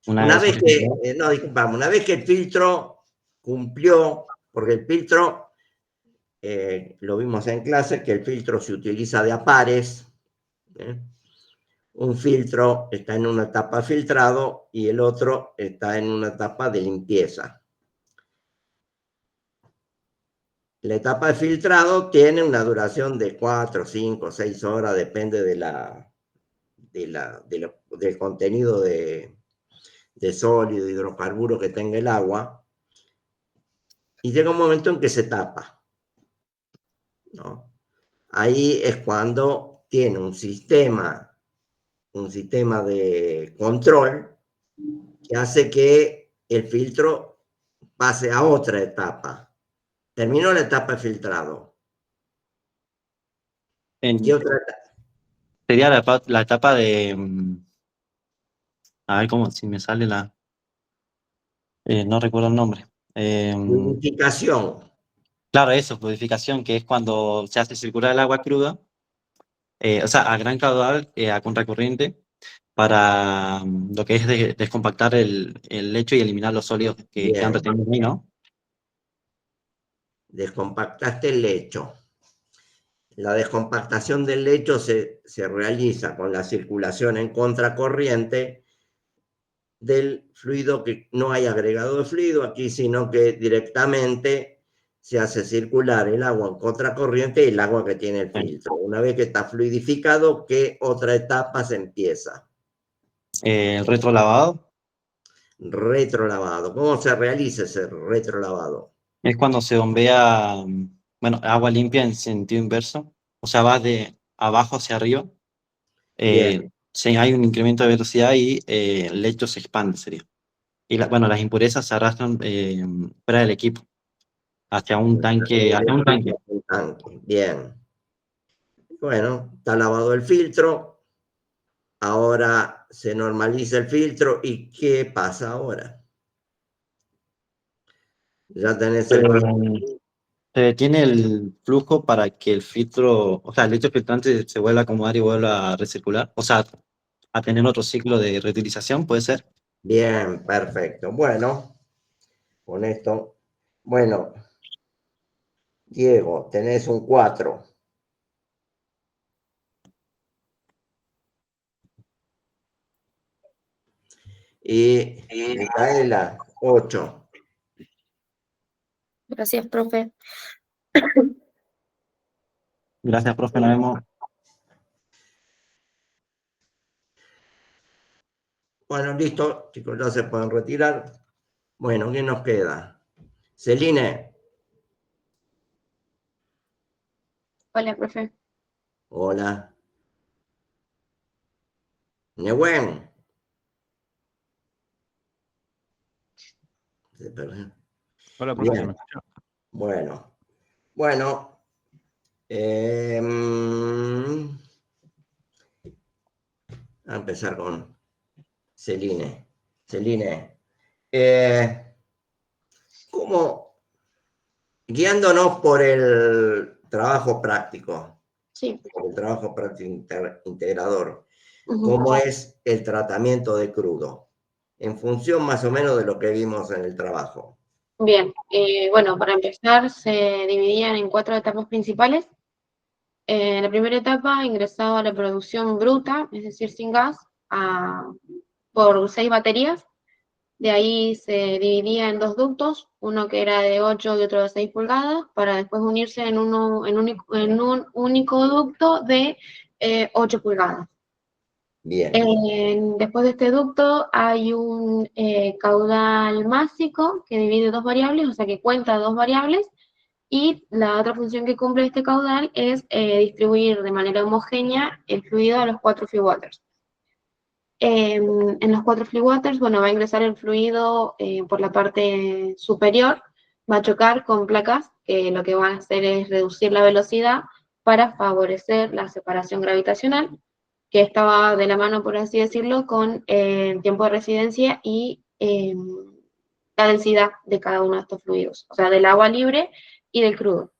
una Una vez vez que, no, disculpame, una vez que el filtro cumplió, porque el filtro, lo vimos en clase, que el filtro se utiliza de a pares. Un filtro está en una etapa de filtrado y el otro está en una etapa de limpieza. La etapa de filtrado tiene una duración de 4, 5, 6 horas, depende del contenido de sólido, hidrocarburo que tenga el agua. Y llega un momento en que se tapa, ¿no? Ahí es cuando tiene un sistema de control que hace que el filtro pase a otra etapa. Terminó la etapa de filtrado. ¿Qué otra etapa? sería la etapa de, a ver cómo, si me sale no recuerdo el nombre. Purificación. Claro, eso, purificación, que es cuando se hace circular el agua cruda, o sea, a gran caudal, a contracorriente, para lo que es descompactar el lecho y eliminar los sólidos que han Bien, retenido ahí, ¿no? descompactaste el lecho. La descompactación del lecho se realiza con la circulación en contracorriente del fluido, que no hay agregado de fluido aquí, sino que directamente se hace circular el agua en contracorriente y el agua que tiene el filtro. Una vez que está fluidificado, ¿qué otra etapa se empieza? El retrolavado Retrolavado. ¿Cómo se realiza ese retrolavado? es cuando se bombea, bueno, agua limpia en sentido inverso, o sea, va de abajo hacia arriba. Bien. Si hay un incremento de velocidad y el lecho se expande, sería. Y bueno, las impurezas se arrastran fuera del equipo, hacia un tanque, Bien. Bueno, está lavado el filtro. ahora se normaliza el filtro. ¿Y qué pasa ahora? Ya tenés el... Se detiene el flujo para que el filtro, o sea, el lecho filtrante se vuelva a acomodar y vuelva a recircular, o sea, a tener otro ciclo de reutilización, ¿puede ser? Bien, perfecto. Bueno, con esto, bueno, Diego, tenés un 4. Y Micaela, 8. Gracias, profe. Gracias, profe, nos vemos. Bueno, listo, chicos, ya se pueden retirar. Bueno, ¿quién nos queda? Celine. Hola, profe. Hola. Nehuen. Se perdió. Hola, profe, ¿se Bien. me escucha? Bueno. Bueno. A empezar con Celine. Celine. ¿Cómo? Guiándonos por el trabajo práctico. Sí. Por el trabajo práctico integrador. Ujú. ¿Cómo es el tratamiento de crudo? En función más o menos de lo que vimos en el trabajo. Bien, bueno, para empezar se dividían en 4 etapas principales. En la primera etapa ingresaba la producción bruta, es decir, sin gas, por 6 baterías. De ahí se dividía en 2 ductos, uno que era de 8 y otro de 6 pulgadas, para después unirse en un único ducto de 8 pulgadas. Bien. Después de este ducto hay un caudal másico que divide 2 variables, o sea que cuenta 2 variables, y la otra función que cumple este caudal es distribuir de manera homogénea el fluido a los 4 flue waters. En los 4 flue waters, bueno, va a ingresar el fluido por la parte superior, va a chocar con placas que lo que van a hacer es reducir la velocidad para favorecer la separación gravitacional, que estaba de la mano, por así decirlo, con el tiempo de residencia y la densidad de cada uno de estos fluidos, o sea, del agua libre y del crudo.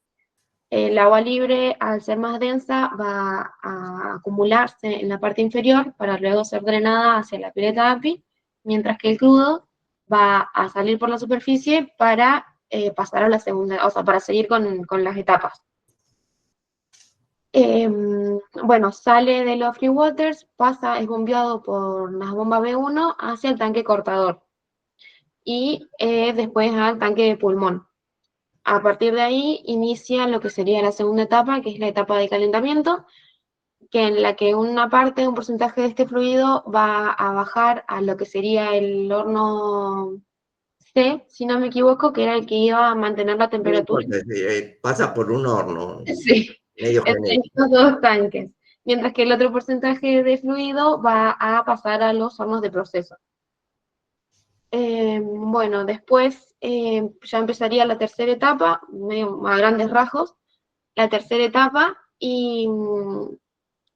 El agua libre, al ser más densa, va a acumularse en la parte inferior para luego ser drenada hacia la pileta API, mientras que el crudo va a salir por la superficie para pasar a la segunda, o sea, para seguir con las etapas. Bueno, sale de los flue waters, es bombeado por las bombas B1 hacia el tanque cortador y después al tanque de pulmón. A partir de ahí inicia lo que sería la segunda etapa, que es la etapa de calentamiento, que en la que una parte, un porcentaje de este fluido va a bajar a lo que sería el horno C, si no me equivoco, que era el que iba a mantener la temperatura. Pasa por un horno. Sí, Medio genérico. estos 2 tanques. Mientras que el otro porcentaje de fluido va a pasar a los hornos de proceso. Bueno, después ya empezaría la tercera etapa, medio a grandes rasgos, la tercera etapa, y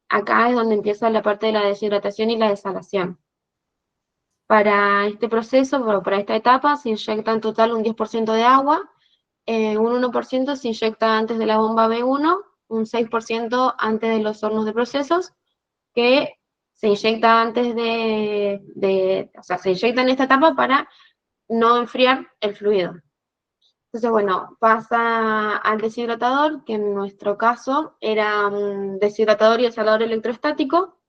acá es donde empieza la parte de la deshidratación y la desalación. Para este proceso, para esta etapa, se inyecta en total un 10% de agua, un 1% se inyecta antes de la bomba B1, un 6% antes de los hornos de procesos, que se inyecta antes o sea, se inyecta en esta etapa para no enfriar el fluido. Entonces, bueno, pasa al deshidratador, que en nuestro caso era un deshidratador y desalador electrostático,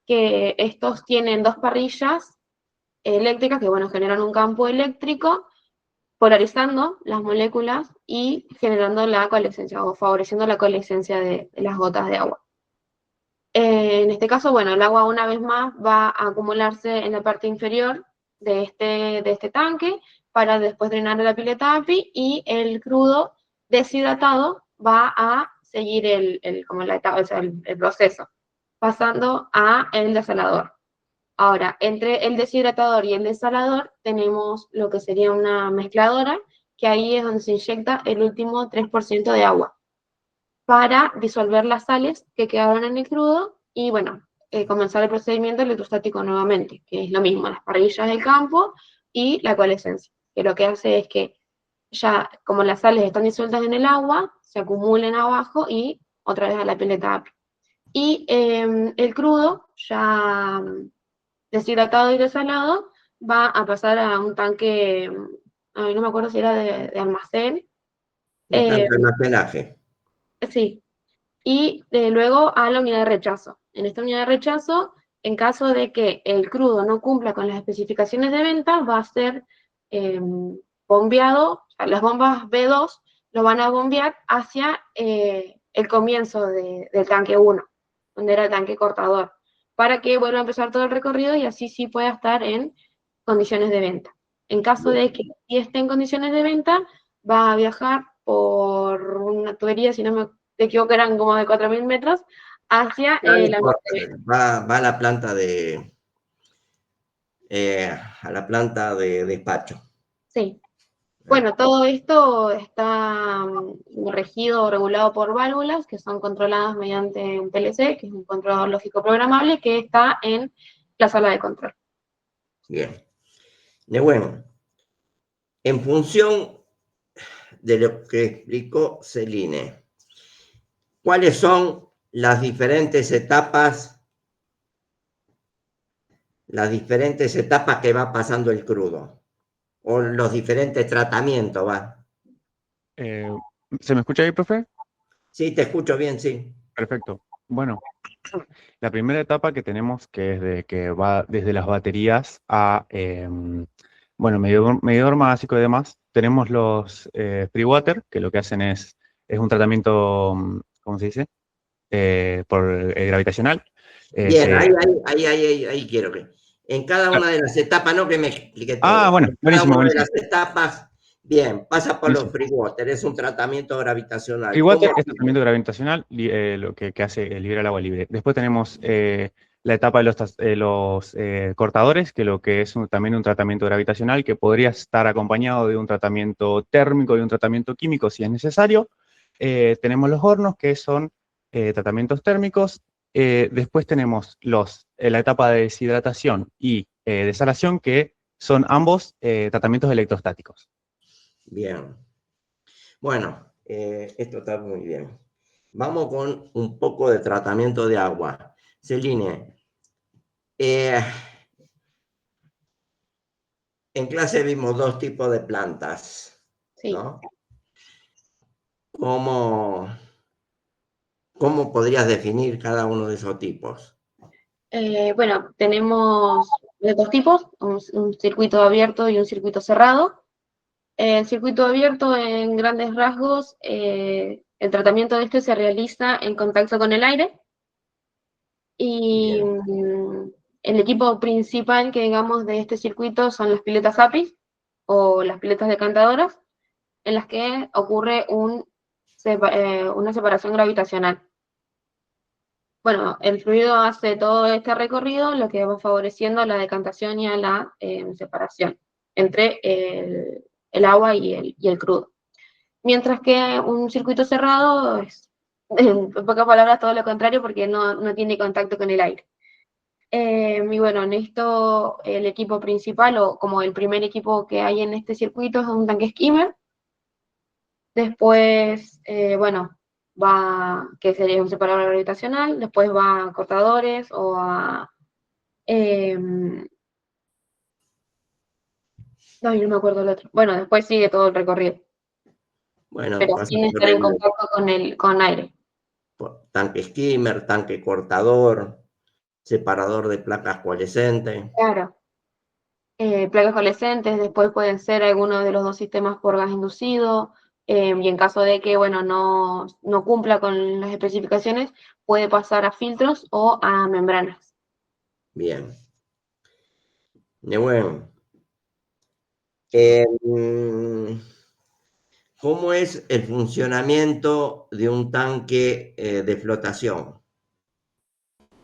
que estos tienen 2 parrillas eléctricas que, bueno, generan un campo eléctrico, polarizando las moléculas y generando la coalescencia, o favoreciendo la coalescencia de las gotas de agua. En este caso, bueno, el agua una vez más va a acumularse en la parte inferior de este tanque para después drenar a la pileta API, y el crudo deshidratado va a seguir el proceso, pasando a el desalador. Ahora, entre el deshidratador y el desalador tenemos lo que sería una mezcladora, que ahí es donde se inyecta el último 3% de agua para disolver las sales que quedaron en el crudo y, bueno, comenzar el procedimiento electrostático nuevamente, que es lo mismo, las parrillas del campo y la coalescencia, que lo que hace es que ya, como las sales están disueltas en el agua, se acumulen abajo y otra vez a la pileta API. Y el crudo, ya deshidratado y desalado, va a pasar a un tanque, no me acuerdo si era de almacén. Un tanque de almacenaje. Sí, y luego a la unidad de rechazo. En esta unidad de rechazo, en caso de que el crudo no cumpla con las especificaciones de venta, va a ser bombeado, o sea, las bombas B2 lo van a bombear hacia el comienzo del tanque 1, donde era el tanque cortador, para que vuelva a empezar todo el recorrido y así sí pueda estar en condiciones de venta. En caso de que sí esté en condiciones de venta, va a viajar por una tubería, si no me equivoco, eran como de 4.000 metros, hacia la va a la planta a la planta de despacho. Sí. Bueno, todo esto está regido o regulado por válvulas que son controladas mediante un PLC, que es un controlador lógico programable, que está en la sala de control. Bien. Bueno, en función de lo que explicó Celine, ¿cuáles son las diferentes etapas que va pasando el crudo? O los diferentes tratamientos, va. ¿Se me escucha ahí, profe? Sí, te escucho bien, sí. Perfecto. Bueno, la primera etapa que tenemos, que es de que va desde las baterías a, bueno, medidor básico y demás, tenemos los pre-water, que lo que hacen es un tratamiento, ¿cómo se dice? Por gravitacional. Bien, ahí quiero que. En cada una de las etapas, no que me explique todo. Bueno, En cada buenísimo, una de buenísimo. las etapas, bien, pasa por los Buenísimo. free water, es un tratamiento gravitacional. Pre-water ¿Cómo? es tratamiento gravitacional, lo que hace libera el agua libre. Después tenemos la etapa de los cortadores, que lo que es también un tratamiento gravitacional, que podría estar acompañado de un tratamiento térmico y un tratamiento químico si es necesario. Tenemos los hornos, que son tratamientos térmicos. Después tenemos la etapa de deshidratación y desalación, que son ambos tratamientos electrostáticos. Bien. Bueno, esto está muy bien. Vamos con un poco de tratamiento de agua. Celine, en clase vimos dos tipos de plantas, Sí. ¿no? ¿Cómo podrías definir cada uno de esos tipos? Bueno, tenemos de dos tipos, un circuito abierto y un circuito cerrado. El circuito abierto, en grandes rasgos, el tratamiento de este se realiza en contacto con el aire y el equipo principal que digamos de este circuito son las piletas API o las piletas decantadoras, en las que ocurre una separación gravitacional. Bueno, el fluido hace todo este recorrido, lo que va favoreciendo la decantación y a la separación entre el agua y el crudo. Mientras que un circuito cerrado es, en pocas palabras, todo lo contrario, porque no tiene contacto con el aire. Y bueno, en esto el equipo principal, o como el primer equipo que hay en este circuito, es un tanque skimmer. Después, bueno, que sería un separador gravitacional. Después va a cortadores o a... no me acuerdo el otro. Bueno, después sigue todo el recorrido. Bueno, Pero pasa sin por estar en contacto con aire. tanque skimmer, tanque cortador, separador de placas coalescentes. Claro. Placas coalescentes, después pueden ser algunos de los dos sistemas por gas inducido, y en caso de que, bueno, no cumpla con las especificaciones, puede pasar a filtros o a membranas. Bien. Bueno. ¿Cómo es el funcionamiento de un tanque de flotación?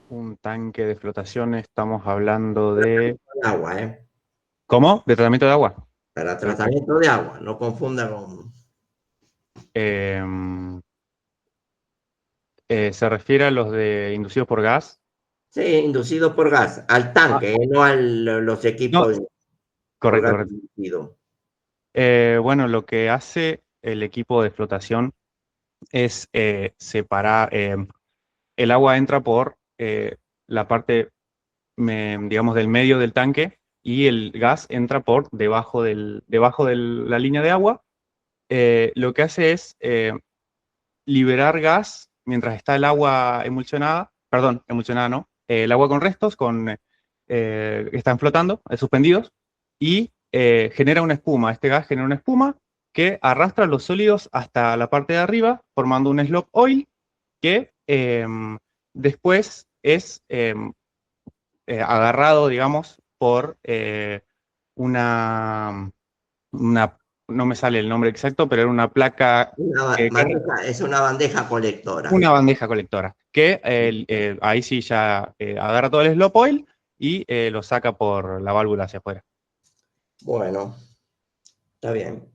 Un tanque de flotación, estamos hablando de... Agua, ¿eh? ¿Cómo? ¿De tratamiento de agua? Para tratamiento de agua, no confunda con... ¿Se refiere a los de inducidos por gas? Sí, inducido por gas, al tanque, no a los equipos por Correcto, gas correcto. inducido. Bueno, lo que hace el equipo de flotación es separar, el agua entra por la parte, digamos, del medio del tanque y el gas entra por debajo de la línea de agua. Lo que hace es liberar gas mientras está el agua emulsionada, perdón, emulsionada no, el agua con restos, están flotando, suspendidos, y genera una espuma. Este gas genera una espuma que arrastra los sólidos hasta la parte de arriba, formando un slope oil que después es agarrado, digamos, por una, no me sale el nombre exacto, pero era una placa, Es una bandeja colectora. una bandeja colectora, que ahí sí ya agarra todo el slope oil y lo saca por la válvula hacia afuera. Bueno, está bien.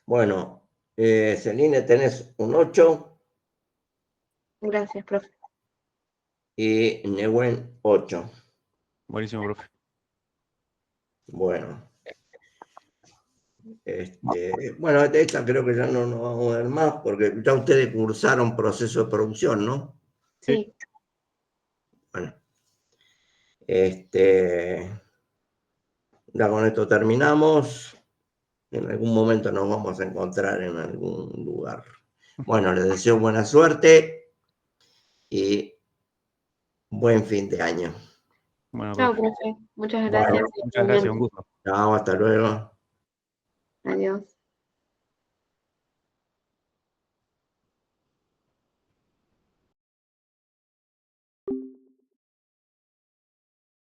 Bueno, Celine, tenés un 8 Gracias, profe. y Nehuen 8. Buenísimo, profe. Bueno. Bueno, de esta creo que ya no nos vamos a ver más, porque ya ustedes cursaron proceso de producción, ¿no? Sí. Bueno. Ya con esto terminamos. En algún momento nos vamos a encontrar en algún lugar. Bueno, les deseo buena suerte y buen fin de año. Bueno, Chao, profe. profe. Muchas Bueno, gracias. Muchas gracias, un gusto. chao, hasta luego. Adiós.